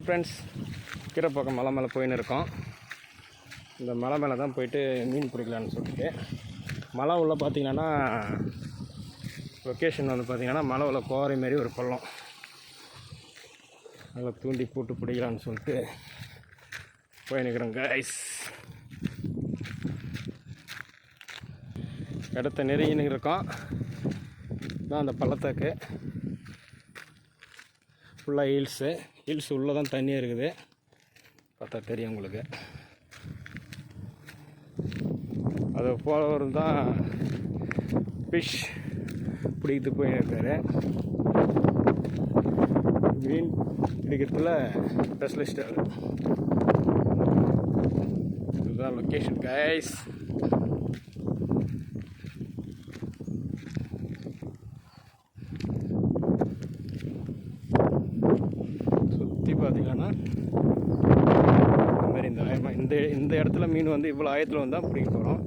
Friends, கீரைப்பாக்கம் மலை மேலே போயின்னு இருக்கோம். இந்த மலை மேலே தான் போயிட்டு மீன் பிடிக்கலான்னு சொல்லிட்டு மலை உள்ள பார்த்திங்கன்னா லொக்கேஷன் வந்து பார்த்திங்கன்னா மலை உள்ள கோரை மாரி ஒரு பள்ளம், அதில் தூண்டி போட்டு பிடிக்கலான்னு சொல்லிட்டு போயின்னுக்கிறோம் கைஸ். இடத்த நெருங்கின்னு இருக்கோம். தான் அந்த பள்ளத்தாக்கு ஃபுல்லாக ஹில்ஸ் உள்ளே தான் தண்ணியாக இருக்குது. பார்த்தா தெரியும் உங்களுக்கு. அதை போகிறவர் தான் ஃபிஷ் பிடிக்கிறது போயிருக்காரு. மீன் பிடிக்கிறதுல ஸ்பெஷலிஸ்ட் அது. இதுதான் லொக்கேஷன் கைஸ். சுற்றி பார்த்தீங்கன்னா இதுமாரி இந்த ஆயமாக இந்த இடத்துல மீன் வந்து இவ்வளோ ஆயத்தில் வந்து தான் பிடிக்க போகிறோம்.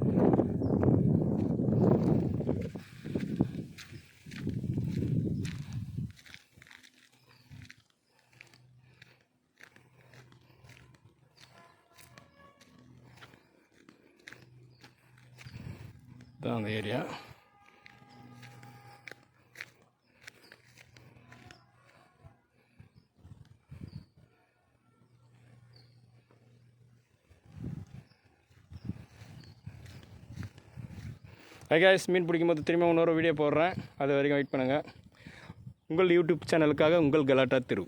இதுதான் அந்த ஏரியா. ஹை காய்ஸ், மீன் பிடிக்கும்போது திரும்ப இன்னொரு வீடியோ போடுறேன். அது வரைக்கும் வெயிட் பண்ணுங்கள். உங்கள் யூடியூப் சேனலுக்காக உங்கள் கலாட்டா திரு.